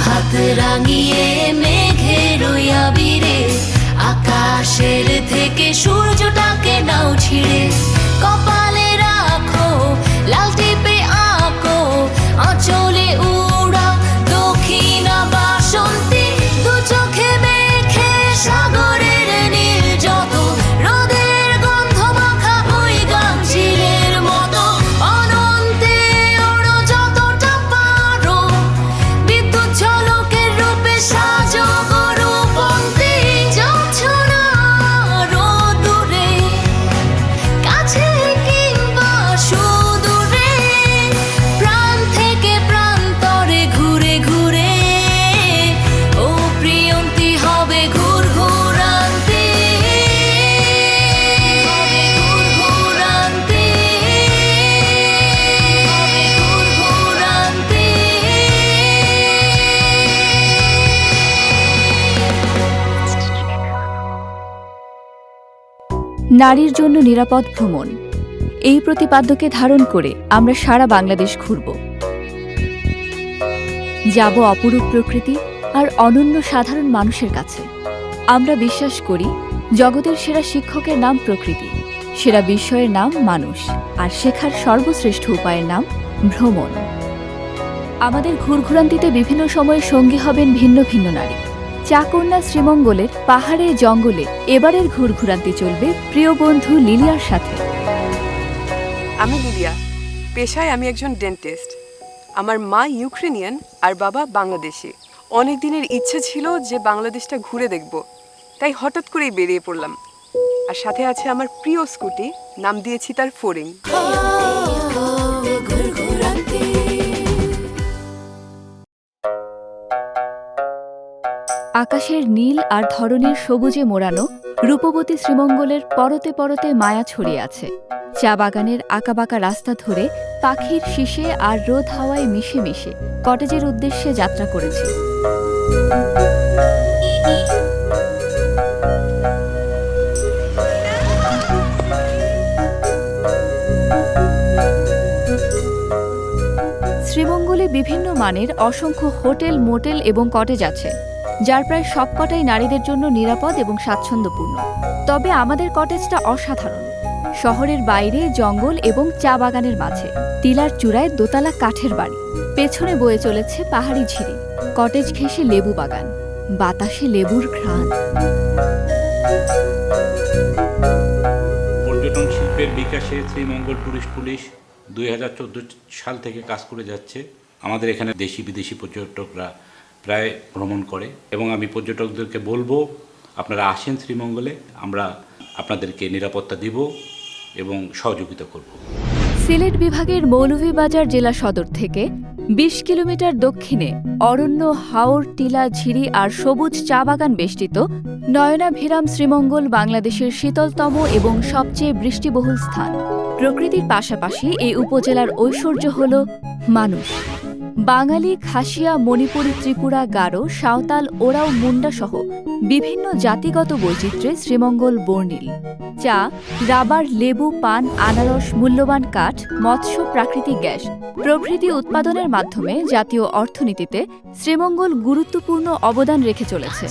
হাত রাঙিয়ে মেঘের আবিরে আকাশের থেকে সূর্যটাকে নাও ছিঁড়ে কপালে রাখো লাল টিপে আঁকো আঁচলে উড়া দক্ষিণা বাসন্তী দু চোখে মেখে সাগরের নীল যত রোদের গন্ধ মাখা ওই গাছচিলের মতো অনন্তে ওড়ো যতটা পারো বিদ্যুৎ ঝলকের রূপে সাজো গরুপন্থী যাচ্ছ না রোদুরে কাছে কিংবা সুদূরে প্রাণ থেকে প্রান্তরে ঘুরে ঘুরে ও প্রিয়ন্তী হবে ঘুরঘুরান্তি হবে ঘুরঘুরান্তি হবে ঘুরঘুরান্তি। নারীর জন্য নিরাপদ ভ্রমণ এই প্রতিপাদ্যকে ধারণ করে আমরা সারা বাংলাদেশ ঘুরব। যাব অপরূপ প্রকৃতি আর অনন্য সাধারণ মানুষের কাছে। আমরা বিশ্বাস করি জগতের সেরা শিক্ষকের নাম প্রকৃতি, সেরা বিষয়ের নাম মানুষ, আর শেখার সর্বশ্রেষ্ঠ উপায়ের নাম ভ্রমণ। আমাদের ঘুরঘুরান্তিতে বিভিন্ন সময়ে সঙ্গী হবেন ভিন্ন ভিন্ন নারী। চাকন্যা শ্রীমঙ্গলের পাহাড়ে জঙ্গলে এবারের ঘুরঘুরান্তি চলবে প্রিয় বন্ধু লিলিয়ার সাথে। আমি লিলিয়া, পেশায় আমি একজন ডেন্টিস্ট। আমার মা ইউক্রেনিয়ান আর বাবা বাংলাদেশি। অনেক দিনের ইচ্ছে ছিল যে বাংলাদেশটা ঘুরে দেখব, তাই হঠাৎ করেই বেরিয়ে পড়লাম। আর সাথে আছে আমার প্রিয় স্কুটি, নাম দিয়েছি তার ফোরিং। আকাশের নীল আর ধরনের সবুজে মোড়ানো রূপবতী শ্রীমঙ্গলের পরতে পরতে মায়া ছড়িয়ে আছে। চা বাগানের আঁকাবাঁকা রাস্তা ধরে পাখির শিশে আর রোদ হাওয়ায় মিশে মিশে কটেজের উদ্দেশ্যে যাত্রা করেছি। শ্রীমঙ্গলে বিভিন্ন মানের অসংখ্য হোটেল, মোটেল এবং কটেজ আছে, যার প্রায় সবকটাই নারীদের জন্য নিরাপদ এবং স্বাচ্ছন্দ্যপূর্ণ। তবে আমাদের কটেজটা অসাধারণ। শহরের বাইরে জঙ্গল এবং চা বাগানের মাঝে টিলার চূড়ায় দোতলা কাঠের বাড়ি, পেছনে বয়ে চলেছে পাহাড়ি ঝিরি, কটেজ ঘেঁষে লেবু বাগান, বাতাসে লেবুর ঘ্রাণ। পর্যটন শিল্পের বিকাশে শ্রীমঙ্গল ট্যুরিস্ট পুলিশ 2014 সাল থেকে কাজ করে যাচ্ছে। আমাদের এখানে দেশি বিদেশি পর্যটকরা প্রায় ভ্রমণ করে এবং আমি পর্যটকদেরকে বলবো আপনারা আসেন শ্রীমঙ্গলে, আমরা আপনাদেরকে নিরাপত্তা দিব এবং সহযোগিতা করব। সিলেট বিভাগের মৌলভীবাজার জেলা সদর থেকে 20 কিলোমিটার দক্ষিণে অরণ্য, হাওর, টিলা, ঝিরি আর সবুজ চা বাগান বেষ্টিত নয়নাভিরাম শ্রীমঙ্গল বাংলাদেশের শীতলতম এবং সবচেয়ে বৃষ্টিবহুল স্থান। প্রকৃতির পাশাপাশি এই উপজেলার ঐশ্বর্য হল মানুষ। বাঙালি, খাসিয়া, মণিপুরী, ত্রিপুরা, গারো, সাঁওতাল, ওরাও, মুন্ডা সহ বিভিন্ন জাতিগত বৈচিত্র্যে শ্রীমঙ্গল বর্ণিল। চা, রাবার, লেবু, পান, আনারস, মূল্যবান কাঠ, মৎস্য, প্রাকৃতিক গ্যাস প্রভৃতি উৎপাদনের মাধ্যমে জাতীয় অর্থনীতিতে শ্রীমঙ্গল গুরুত্বপূর্ণ অবদান রেখে চলেছে।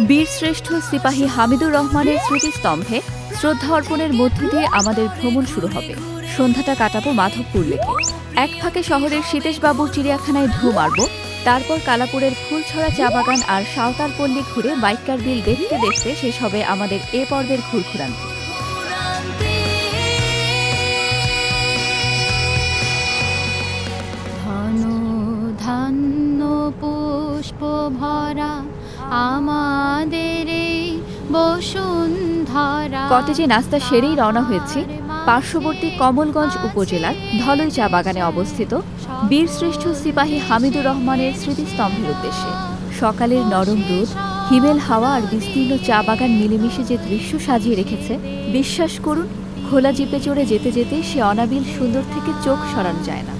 বীরশ্রেষ্ঠ সিপাহী হামিদুর রহমানের স্মৃতিস্তম্ভে শ্রদ্ধা অর্পণের মধ্য দিয়ে আমাদের ভ্রমণ শুরু হবে। সন্ধ্যাটা কাটাবো মাধবপুর লেকে। এক ফাঁকে শহরের সীতেশবাবুর চিড়িয়াখানায় ঢু মারব, তারপর কালাপুরের ফুলছড়া চা বাগান আর সাঁওতাল পল্লী ঘুরে বাইকার বিল দেখতে দেখতে শেষ হবে আমাদের এ পর্বের ঘুরঘুরান্তি। ধন ধান্য পুষ্প ভরা আমাদের এই বসুন্ধরা। কটেজে নাস্তা সেরেই রওনা হয়েছি পার্শ্ববর্তী কমলগঞ্জ উপজেলার ধলই চা বাগানে অবস্থিত বীরশ্রেষ্ঠ সিপাহী হামিদুর রহমানের স্মৃতিস্তম্ভের উদ্দেশ্যে। সকালের নরম রোদ, হিমেল হাওয়া আর বিস্তীর্ণ চা বাগান মিলেমিশে যে দৃশ্য সাজিয়ে রেখেছে, বিশ্বাস করুন খোলা জিপে চড়ে যেতে যেতে সে অনাবিল সুন্দর থেকে চোখ সরানো যায় না।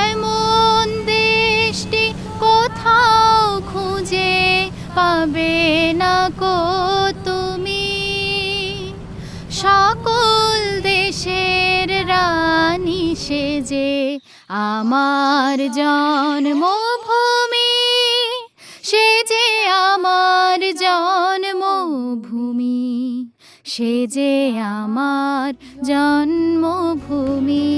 এমন দেশটি কোথাও খুঁজে পাবে না কো তুমি, সকল দেশের রানী সেজে আমার জন্মভূমি। আমার জন্মভূমি, সে যে আমার জন্মভূমি।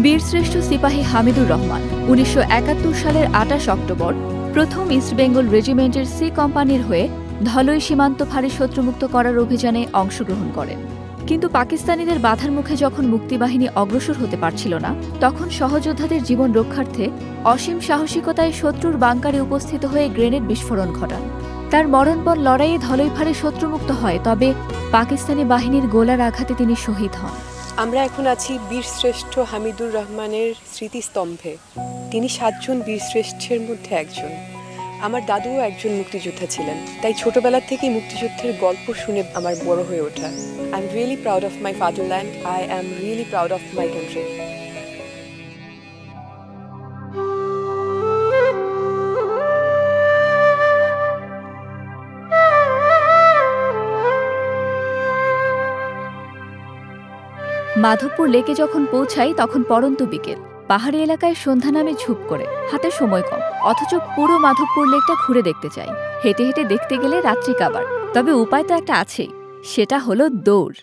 বীরশ্রেষ্ঠ সিপাহী হামিদুর রহমান ১৯৭১ সালের ২৮ অক্টোবর প্রথম ইস্ট বেঙ্গল রেজিমেন্টের সি কোম্পানির হয়ে ধলই সীমান্ত ফাঁড়ি শত্রুমুক্ত করার অভিযানে অংশগ্রহণ করেন। কিন্তু পাকিস্তানিদের বাধার মুখে যখন মুক্তিবাহিনী অগ্রসর হতে পারছিল না, তখন সহযোদ্ধাদের জীবন রক্ষার্থে অসীম সাহসিকতায় শত্রুর বাংকারে উপস্থিত হয়ে গ্রেনেড বিস্ফোরণ ঘটান। তার মরণপণ লড়াইয়ে ধলই ফাঁড়ি শত্রুমুক্ত হয়, তবে পাকিস্তানি বাহিনীর গোলার আঘাতে তিনি শহীদ হন। আমরা এখন আছি বীরশ্রেষ্ঠ হামিদুর রহমানের স্মৃতিস্তম্ভে। তিনি ৭ জন বীরশ্রেষ্ঠের মধ্যে একজন। আমার দাদুও একজন মুক্তিযোদ্ধা ছিলেন, তাই ছোটবেলা থেকেই মুক্তিযুদ্ধের গল্প শুনে আমার বড় হয়ে ওঠা। I am really proud of my fatherland, I am really proud of my country. Madhabpur লেকে যখন পৌঁছাই তখন পড়ন্ত বিকেল। পাহাড়ি এলাকায় সন্ধ্যা নামে ঝুপ করে, হাতে সময় কম, অথচ পুরো মাধবপুর লেকটা ঘুরে দেখতে চাই। হেঁটে হেঁটে দেখতে গেলে রাত্রি কাবার, তবে উপায় তো একটা আছেই, সেটা হলো দৌড়।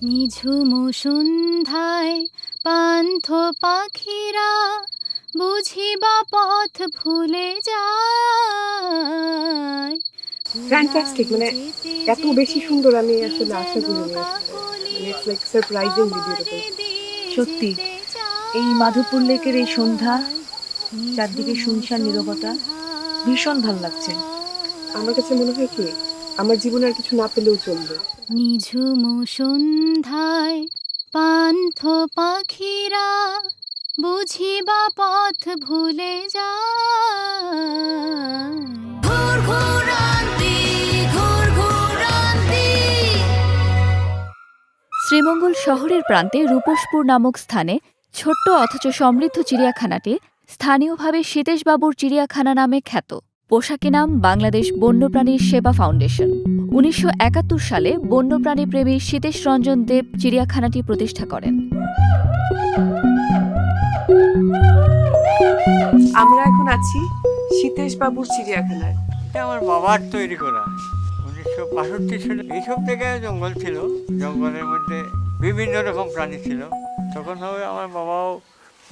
নিঝুম সন্ধ্যায় পান্থ পাখিরা বুঝিবা পথ ভুলে যায়। ফ্যান্টাস্টিক, মানে এত বেশি সুন্দর আমি আসলে আশা করিনি। মানে ইটস লাইক সারপ্রাইজিংলি বিউটিফুল। সত্যি এই মাধবপুর লেকের এই সন্ধ্যা, চারদিকে শুনশান নীরবতা, ভীষণ ভালো লাগছে। আমার কাছে মনে হয় কি, আমার জীবনে আর কিছু না পেলেও চলবে। নিঝুম সন্ধ্যায় পান্থ পাখিরা বুঝিবা পথ ভুলে যায়। ঘুরঘুরান্তি, ঘুরঘুরান্তি। শ্রীমঙ্গল শহরের প্রান্তে রূপসপুর নামক স্থানে ছোট্ট অথচ সমৃদ্ধ চিড়িয়াখানাটি স্থানীয়ভাবে সীতেশবাবুর চিড়িয়াখানা নামে খ্যাত। পোশাকি নাম বাংলাদেশ বন্যপ্রাণী সেবা ফাউন্ডেশন। ১৯৭১ সালে বন্যপ্রাণী প্রেমী সীতেশ রঞ্জন দেব চিড়িয়াখানাটি প্রতিষ্ঠা করেন। আমরা এখন আছি সীতেশবাবুর চিড়িয়াখানায়। এটা আমার বাবার তৈরি করা। 1965 সালে এইসব জায়গায় জঙ্গল ছিল, জঙ্গলের মধ্যে বিভিন্ন রকম প্রাণী ছিল। তখন হবে আমার বাবাও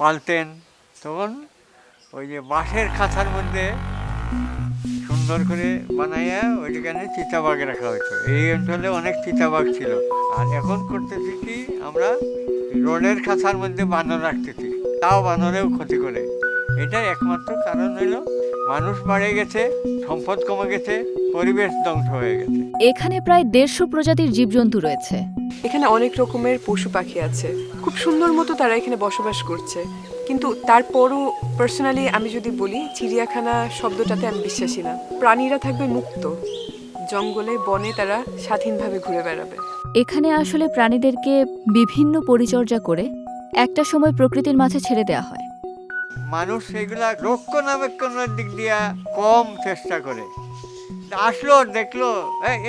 পালতেন। তখন ওই যে বাঁশের খাঁচার মধ্যে সুন্দর করে বানাইয়া ওইখানে চিতাবাঘ রাখা হতো। এই অঞ্চলে অনেক চিতাবাঘ ছিল। আর এখন করতেছি কি, আমরা রোডের খাঁচার মধ্যে বানর রাখতেছি, তাও বানরেও ক্ষতি করে। এটাই একমাত্র কারণ হইল মানুষ বাড়ে গেছে, সম্পদ কমে গেছে, পরিবেশ ধ্বংস হয়ে গেছে। এখানে প্রায় ১৫০ প্রজাতির জীবজন্তু রয়েছে। এখানে অনেক রকমের পশু পাখি আছে, খুব সুন্দর মতো তারা এখানে বসবাস করছে। কিন্তু তারপরও পার্সোনালি আমি যদি বলি, চিড়িয়াখানা শব্দটাতে আমি বিশ্বাসী না। প্রাণীরা থাকবে মুক্ত, জঙ্গলে বনে তারা স্বাধীনভাবে ঘুরে বেড়াবে। এখানে আসলে প্রাণীদেরকে বিভিন্ন পরিচর্যা করে একটা সময় প্রকৃতির মাঝে ছেড়ে দেওয়া হয়। মানুষ সেগুলা রক্ষণাবেক্ষণের দিক দিয়া কম চেষ্টা করে। আসলো, দেখলো,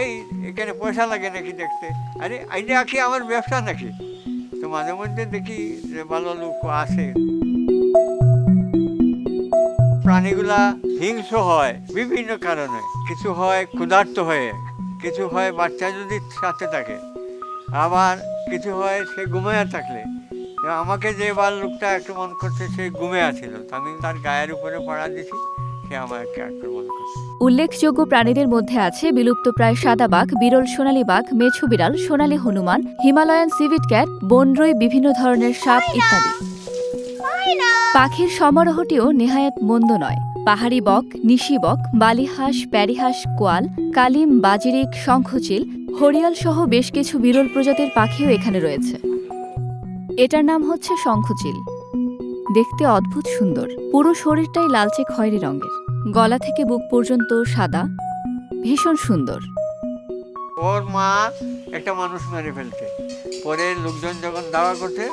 এই এখানে পয়সা লাগে নাকি দেখতে, আরে এইটা কি আমার ব্যবসা নাকি? তো মাঝে মধ্যে দেখি যে ভালো লোক আসে। প্রাণীগুলা হিংস্র হয় বিভিন্ন কারণে। কিছু হয় ক্ষুধার্ত হয়ে, কিছু হয় বাচ্চা যদি সাথে থাকে, আবার কিছু হয় সে ঘুমাইয়া থাকলে। আমাকে যে লোকটা আক্রমণ করছে সে ঘুমিয়ে আছিল, আমি তার গায়ের উপরে পড়া দিছি, সে আমাকে আক্রমণ করছে। উল্লেখযোগ্য প্রাণীদের মধ্যে আছে বিলুপ্ত প্রায় সাদা বাঘ, বিরল সোনালী বাঘ, মেছো বিড়াল, সোনালী হনুমান, হিমালয়ান সিভিট ক্যাট, বনরুই, বিভিন্ন ধরনের সাপ ইত্যাদি। পাখির সমারোহটিও নেহায়েত মন্দ নয়। পাহাড়ি বক, নিশি বক, বালিহাঁস, প্যারিহাঁস, কোয়াল, কালিম, বাজিরিক, শঙ্খচিল, হরিয়াল সহ বেশ কিছু বিরল প্রজাতির পাখিও এখানে রয়েছে। এটার নাম হচ্ছে শঙ্খচিল। দেখতে অদ্ভুত সুন্দর, পুরো শরীরটাই লালচে খয়েরি রঙের, গলা থেকে বুক পর্যন্ত সাদা, ভীষণ সুন্দর। ওর মা একটা মানুষ মেরে ফেলছে, পরে লোকজন যখন দাওয়া করছে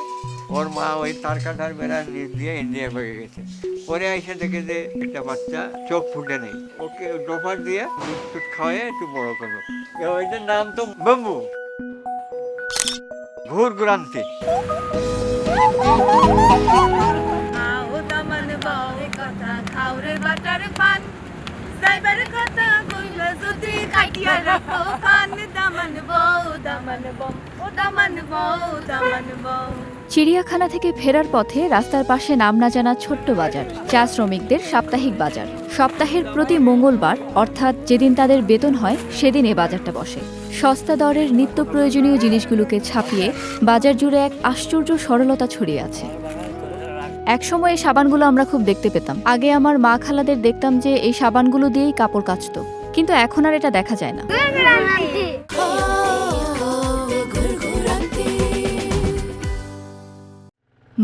ওর মা ওই তার কাটার বেড়ার নিচ দিয়ে ইন্ডিয়া হয়ে গেছে। পরে এসে দেখে যে একটা বাচ্চা চোখ ফুটে নেই, ওকে ডোপার দিয়ে বিস্কুট খাওয়াই একটু বড় করলো। ওইটার নাম তো বাম্বু, ঘুর ঘুরান্তি। চিড়িয়াখানা থেকে ফেরার পথে রাস্তার পাশে নাম না জানা ছোট্ট বাজার, চা শ্রমিকদের সাপ্তাহিক বাজার। সপ্তাহের প্রতি মঙ্গলবার, অর্থাৎ যেদিন তাদের বেতন হয় সেদিন এ বাজারটা বসে। সস্তা দরের নিত্য প্রয়োজনীয় জিনিসগুলোকে ছাপিয়ে বাজার জুড়ে এক আশ্চর্য সরলতা ছড়িয়ে আছে। একসময় এই সাবানগুলো আমরা খুব দেখতে পেতাম। আগে আমার মা খালাদের দেখতাম যে এই সাবানগুলো দিয়েই কাপড় কাচতো, কিন্তু এখন আর এটা দেখা যায় না।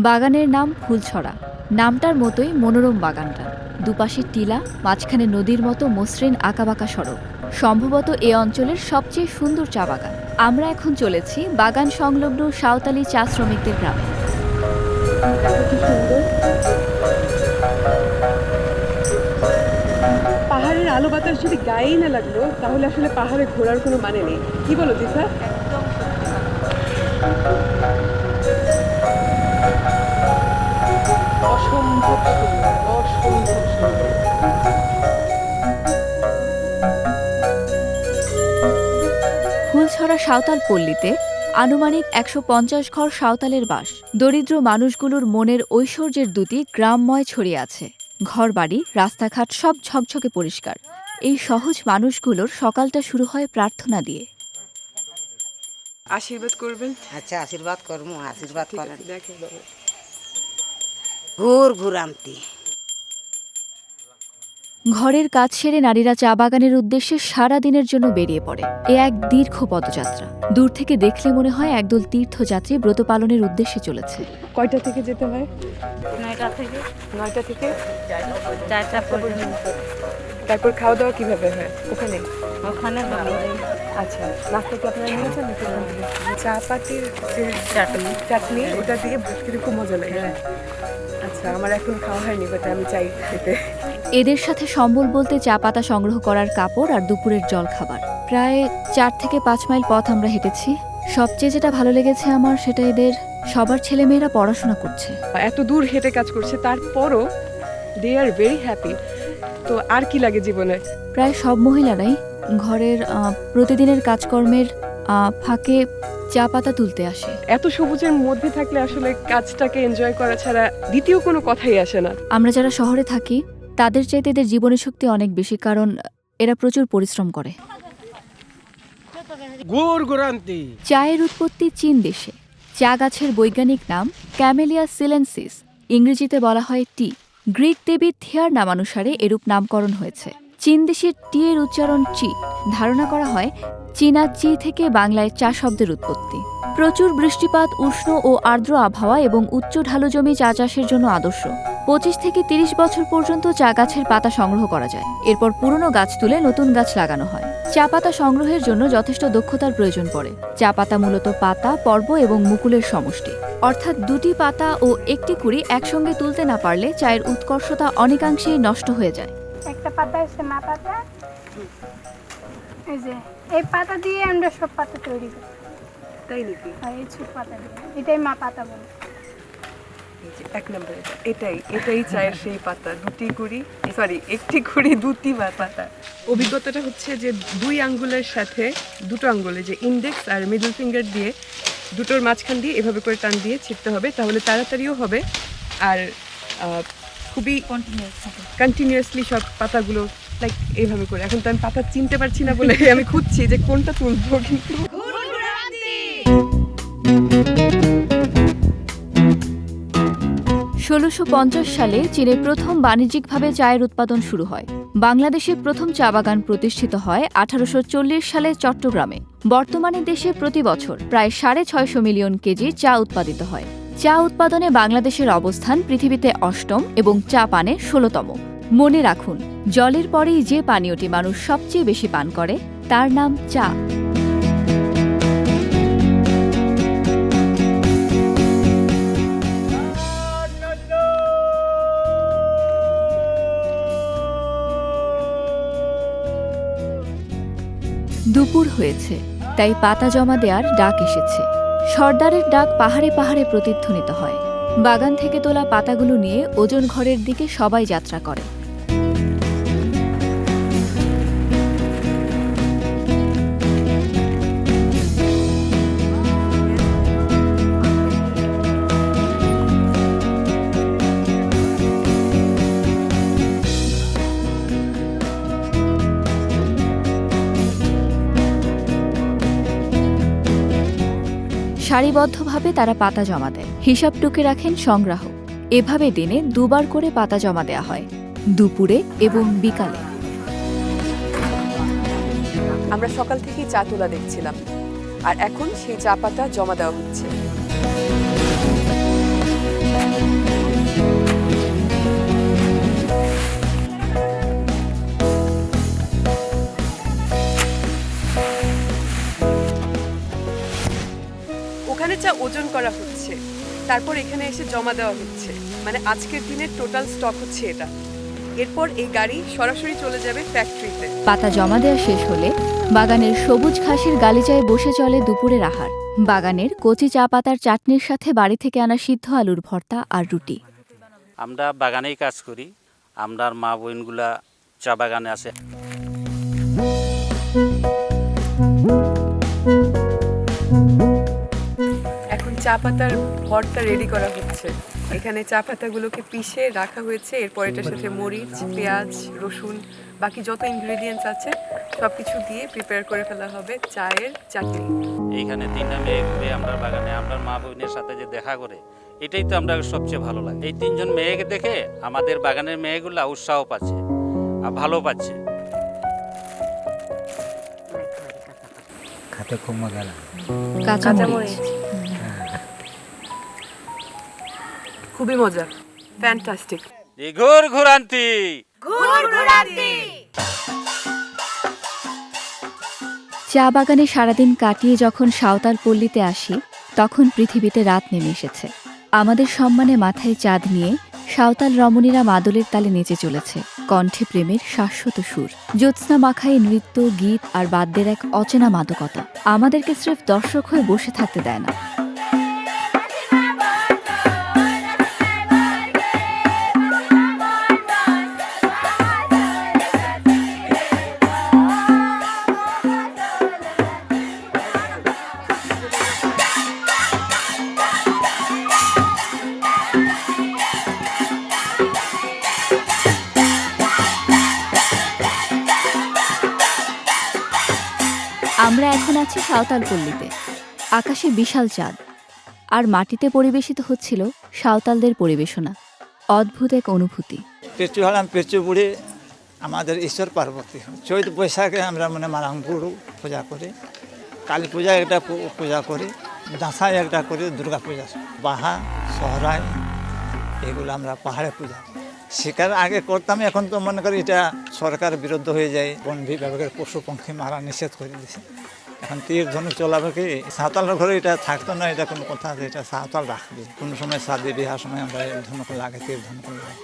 বাগানের নাম ফুলছড়া। নামটার মতোই মনোরম বাগানটা, দুপাশে টিলা, মাঝখানে নদীর মতো মসৃণ আঁকাবাঁকা সড়ক। সম্ভবত এ অঞ্চলের সবচেয়ে সুন্দর চা বাগান। আমরা এখন চলেছি বাগান সংলগ্ন সাঁওতালি চা শ্রমিকদের গ্রামে। পাহাড়ের আলো বাতাস যদি গায়েই না লাগলো তাহলে আসলে পাহাড়ে ঘোরার কোনো মানে নেই, কি বলো দিশা? অসম্ভব সুন্দর, অসম্ভব সুন্দর। ফুলছড়া সাঁওতাল পল্লীতে আনুমানিক ১৫০ ঘর সাঁওতালের বাস। দরিদ্র মানুষগুলোর মনের ঐশ্বর্যের দুটি গ্রামময় ছড়িয়ে আছে। ঘরবাড়ি, রাস্তাঘাট সব ঝকঝকে পরিষ্কার। এই সহজ মানুষগুলোর সকালটা শুরু হয় প্রার্থনা দিয়ে। আশীর্বাদ করবেন। আচ্ছা, আশীর্বাদ করবো, আশীর্বাদ করেন। দেখেন বাবা। ঘুর ঘুরান্তি। ঘরের কাজ সেরে নারীরা চা বাগানের উদ্দেশ্যে সারা দিনের জন্য বেরিয়ে পড়ে। এ এক দীর্ঘ পদযাত্রা। দূর থেকে দেখলে মনে হয় একদল তীর্থযাত্রী ব্রত পালনের উদ্দেশ্যে চলেছে। কয়টা থেকে যেতে হয়? 9টা থেকে 9টা থেকে 4টা পর্যন্ত। তারপর খাওয়া দাওয়া কিভাবে হয় ওখানে? ওখানে আচ্ছা, নাস্তা কি আপনারা নিয়েছেন নাকি ওখান থেকে? চা পাতির যে চাটনি ওটা দিয়ে ভাত খেতে খুব মজা লাগে। আচ্ছা, আমার এখন খাওয়া হয়নি, বাট আমি চাই খেতে। এদের সাথে সম্বল বলতে চা পাতা সংগ্রহ করার কাপড় আর দুপুরের জল খাবার। প্রায় 4 থেকে 5 মাইল পথ আমরা হেঁটেছি। সবচেয়ে যেটা ভালো লেগেছে আমার, সেটা এদের সবার ছেলেমেয়েরা পড়াশোনা করছে। এত দূর হেঁটে কাজ করছে, তারপরও দে আর ভেরি হ্যাপি। তো আর কি লাগে জীবনে? প্রায় সব মহিলারাই ঘরের প্রতিদিনের কাজকর্মের ফাঁকে চা পাতা তুলতে আসে। এত সবুজের মধ্যে থাকলে আসলে কাজটাকে এনজয় করা ছাড়া দ্বিতীয় কোনো কথাই আসে না। আমরা যারা শহরে থাকি তাদের চাইতে এদের জীবনের শক্তি অনেক বেশি, কারণ এরা প্রচুর পরিশ্রম করে। চায়ের উৎপত্তি চীন দেশে। চা গাছের বৈজ্ঞানিক নাম ক্যামেলিয়া সিলেন্সিস, ইংরেজিতে বলা হয় টি। গ্রিক দেবী থিয়ার নামানুসারে এরূপ নামকরণ হয়েছে। চীন দেশের টি এর উচ্চারণ চি। ধারণা করা হয় চীনা চি থেকে বাংলায় চা শব্দের উৎপত্তি। প্রচুর বৃষ্টিপাত, উষ্ণ ও আর্দ্র আবহাওয়া এবং উচ্চ ঢালু জমি চা চাষের জন্য আদর্শ। 25 থেকে 30 বছর পর্যন্ত চা গাছের পাতা সংগ্রহ করা যায়। এরপর পুরনো গাছ তুলে নতুন গাছ লাগানো হয়। চা পাতা সংগ্রহের জন্য যথেষ্ট দক্ষতার প্রয়োজন পড়ে। চা পাতা মূলত পাতা, পর্ব এবং মুকুলের সমষ্টি, অর্থাৎ দুটি পাতা ও একটি কুড়ি একসঙ্গে তুলতে না পারলে চায়ের উৎকর্ষতা অনেকাংশেই নষ্ট হয়ে যায়। একটা পাতা আছে মা পাতা, এই যে এই পাতা দিয়ে আমরা সব পাতা তৈরি করি। তাই নাকি? আর এই ছোট পাতা দিয়ে, এটাই মা পাতা বলে। এক নম্বর এটাই চায়ের সেই পাতা, একটি কুড়ি দুটি পাতা। অভিজ্ঞতাটা হচ্ছে যে 2 আঙ্গুলের সাথে 2টো আঙ্গুলে, যে ইন্ডেক্স আর মিডল ফিঙ্গার দিয়ে দুটোর মাঝখান দিয়ে এভাবে করে টান দিয়ে ছিটতে হবে, তাহলে তাড়াতাড়িও হবে আর খুবই কন্টিনিউয়াসলি সব পাতাগুলো লাইক এইভাবে করে। এখন তো আমি পাতা চিনতে পারছি না বলে আমি খুঁজছি যে কোনটা তুলবো, কিন্তু 1650 সালে চীনে প্রথম বাণিজ্যিকভাবে চায়ের উৎপাদন শুরু হয়। বাংলাদেশে প্রথম চা বাগান প্রতিষ্ঠিত হয় 1840 সালে চট্টগ্রামে। বর্তমানে দেশে প্রতি বছর প্রায় 650 মিলিয়ন কেজি চা উৎপাদিত হয়। চা উৎপাদনে বাংলাদেশের অবস্থান পৃথিবীতে ৮ম এবং চা পানে ১৬তম। মনে রাখুন, জলের পরেই যে পানীয়টি মানুষ সবচেয়ে বেশি পান করে তার নাম চা। দুপুর হয়েছে, তাই পাতা জমা দেওয়ার ডাক এসেছে। সর্দারের ডাক পাহাড়ে পাহাড়ে প্রতিধ্বনিত হয়। বাগান থেকে তোলা পাতাগুলো নিয়ে ওজন ঘরের দিকে সবাই যাত্রা করে। সারিবদ্ধভাবে তারা পাতা জমা দেয়। হিসাব টুকে রাখেন সংগ্রাহক। এভাবে দিনে দুবার করে পাতা জমা দেয়া হয়, দুপুরে এবং বিকালে। আমরা সকাল থেকেই চা তোলা দেখছিলাম, আর এখন সেই চা পাতা জমা দেওয়া হচ্ছে। ওখানে চা ওজন করা হচ্ছে, তারপর এখানে এসে জমা দেওয়া হচ্ছে। মানে আজকের দিনের টোটাল স্টক হচ্ছে এটা। এরপর এই গাড়ি সরাসরি চলে যাবে ফ্যাক্টরিতে। পাতা জমা দেওয়া শেষ হলে বাগানের সবুজ ঘাসের গালিচায় বসে চলে দুপুরের আহার। বাগানের কচি চা পাতার চাটনির সাথে বাড়ি থেকে আনা সিদ্ধ আলুর ভর্তা আর রুটি। আমরা বাগানেই কাজ করি, আমরার মা বোনগুলা চা বাগানে আছে। এখন চা পাতার ভর্তা রেডি করা হচ্ছে। এখানে চা পাতাগুলোকে পিষে রাখা হয়েছে, এরপর এটার সাথে মরিচ, পেঁয়াজ, রসুন, বাকি যত ইনগ্রেডিয়েন্টস আছে সবকিছু দিয়ে প্রিপেয়ার করে ফেলা হবে চায়ের চাটনি। এইখানে 3টা মেয়ে ঘুরে আমরা বাগানে, আমরা মা বোনের সাথে যে দেখা করে, এটাই তো আমরা সবচেয়ে ভালো লাগে। এই 3জন মেয়েকে দেখে আমাদের বাগানের মেয়েগুলা উৎসাহ পাচ্ছে আর ভালো পাচ্ছে। খাতে খুব মজা লাগে। কাঁচামরিচ খুবই মজা, ফ্যান্টাস্টিক। ঘুর ঘুরান্তি চা বাগানে সারাদিন কাটিয়ে যখন সাঁওতাল পল্লীতে আসি, তখন পৃথিবীতে রাত নেমে এসেছে। আমাদের সম্মানে মাথায় চাঁদ নিয়ে সাঁওতাল রমণীরা মাদলের তালে নেচে চলেছে। কণ্ঠে প্রেমের শাশ্বত সুর, জ্যোৎস্না মাখায় নৃত্য, গীত আর বাদ্যের এক অচেনা মাদকতা আমাদেরকে স্রেফ দর্শক হয়ে বসে থাকতে দেয় না। আমরা এখন আছি সাঁওতাল পল্লীতে। আকাশে বিশাল চাঁদ, আর মাটিতে পরিবেশিত হচ্ছিল সাঁওতালদের পরিবেশনা। অদ্ভুত এক অনুভূতি। পেঁচু হলাম, পেঁচু বুড়ি আমাদের ঈশ্বর পার্বতী। চৈত বৈশাখে আমরা মানে মারাংপুর পূজা করি, কালী পূজা একটা পূজা করি, দাঁসাই একটা করি, দুর্গা পূজা, বাহা, সহরাই, এগুলো আমরা পাহাড়ে পূজা করি। শিকার আগে করতাম, এখন তো মনে করি এটা সরকার বিরুদ্ধ হয়ে যায়, বন বিভাগের পশু পক্ষী মারা নিষেধ করে দিয়েছে। এখন তীর ধনুক চলাবে কি, সাঁওতালের ঘরে এটা থাকতো না, এটা কোনো কথা আছে, এটা সাঁওতাল রাখবে। কোনো সময় শাদি বিহার সময় আমরা ধনুক লাগে, তীর ধনুক লাগে।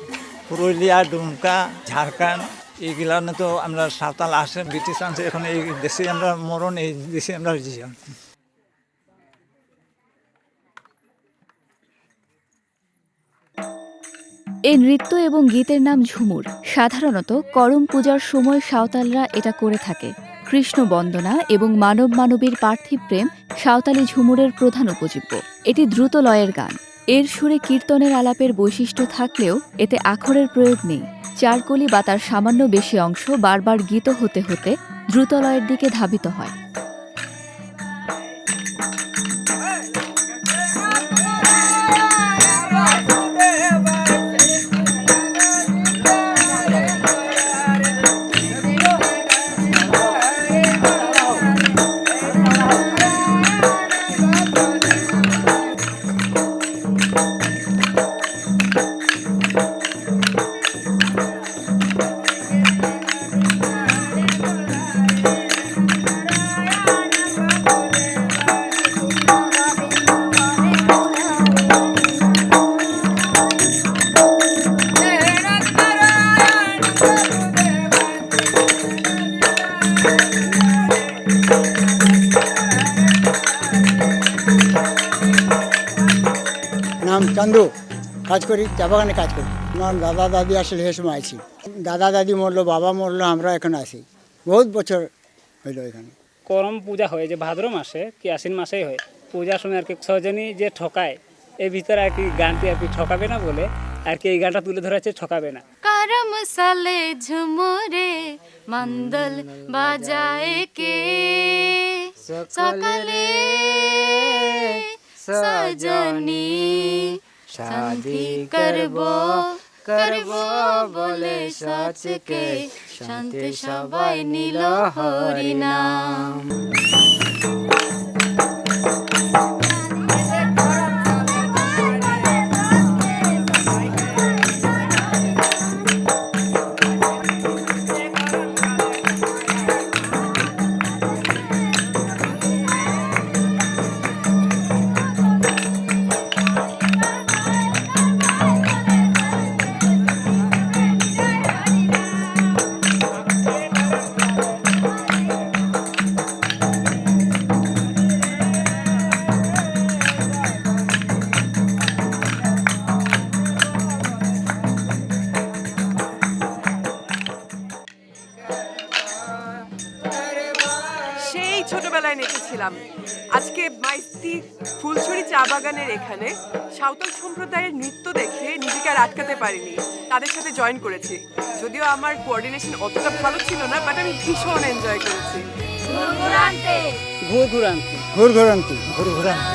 পুরুলিয়া, ডুমকা, ঝাড়খণ্ড এইগুলানে তো আমরা সাঁওতাল আসে, ব্রিটিশ আনছে, এখন এই দেশে আমরা মরণ, এই দেশে আমরা জীবন। এই নৃত্য এবং গীতের নাম ঝুমুর। সাধারণত করম পূজার সময় সাঁওতালরা এটা করে থাকে। কৃষ্ণ বন্দনা এবং মানব মানবীর পার্থিব প্রেম সাঁওতালি ঝুমুরের প্রধান উপজীব্য। এটি দ্রুত লয়ের গান। এর সুরে কীর্তনের আলাপের বৈশিষ্ট্য থাকলেও এতে আখরের প্রয়োগ নেই। চারকলি বা তার সামান্য বেশি অংশ বারবার গীত হতে হতে দ্রুত লয়ের দিকে ধাবিত হয়। কাজ করি, চা বাগানে কাজ করি। আমার দাদা দাদি আসলে সে সময় আছি, দাদা দাদি মরলো, বাবা মরলো, আমরা এখানে আছি বহুত বছর হইলো এখানে। করম পূজা হয় যে ভাদ্র মাসে কি আশ্বিন মাসেই হয়, পূজার সময় আর কি সজনী যে ঠকায় এর ভিতরে আর কি গানটি আর কি ঠকাবে না বলে আর কি এই গানটা তুলে ধরা হচ্ছে ঠকাবে না। करम साले झुमुरे मंदल बजाए के सकले सजनी शादी करबो करबो बोले सच के शांति सबाई नील हरि नाम। সেই ছোটবেলায় নেচেছিলাম। আজকে মাইস্তি ফুলছড়ি চা বাগানের এখানে সাঁওতাল সম্প্রদায়ের নৃত্য দেখে নিজেকে আর আটকাতে পারিনি, তাদের সাথে জয়েন করেছি। যদিও আমার কোঅর্ডিনেশন অতটা ভালো ছিল না, বাট আমি ভীষণ এনজয় করেছি। ঘুর ঘুরান্তি ঘুর ঘুরান্তি ঘুর ঘুরান্তি।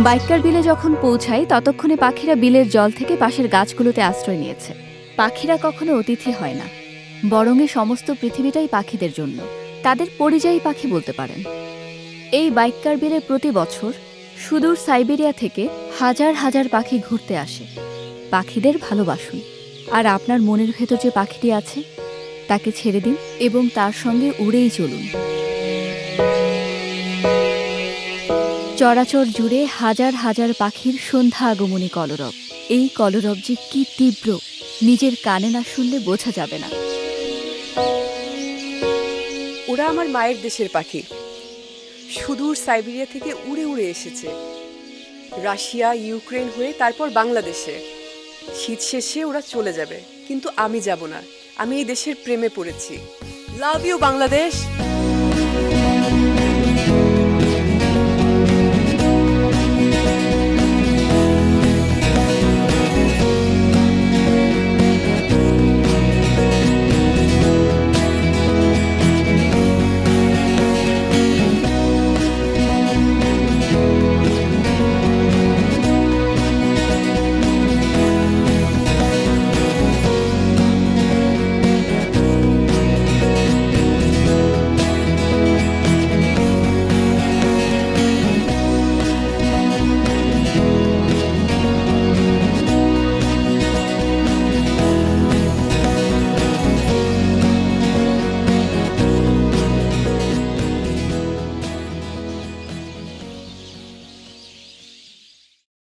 বাইকার বিলে যখন পৌঁছাই ততক্ষণে পাখিরা বিলের জল থেকে পাশের গাছগুলোতে আশ্রয় নিয়েছে। পাখিরা কখনো অতিথি হয় না, বরং এ সমস্ত পৃথিবীটাই পাখিদের জন্য, তাদের পরিযায়ী পাখি বলতে পারেন। এই বাইকার বিলে প্রতি বছর সুদূর সাইবেরিয়া থেকে হাজার হাজার পাখি ঘুরতে আসে। পাখিদের ভালোবাসুন, আর আপনার মনের ভেতর যে পাখিটি আছে তাকে ছেড়ে দিন এবং তার সঙ্গে উড়েই চলুন। চরাচর জুড়ে হাজার হাজার পাখির সন্ধ্যা আগমনী কলরব। এই কলরব যে কি তীব্র, নিজের কানে না শুনলে বোঝা যাবে না। ওরা আমার মায়ের দেশের পাখি, সুদূর সাইবেরিয়া থেকে উড়ে উড়ে এসেছে রাশিয়া, ইউক্রেন হয়ে তারপর বাংলাদেশে। শীত শেষে ওরা চলে যাবে, কিন্তু আমি যাব না। আমি এই দেশের প্রেমে পড়েছি। Love you Bangladesh.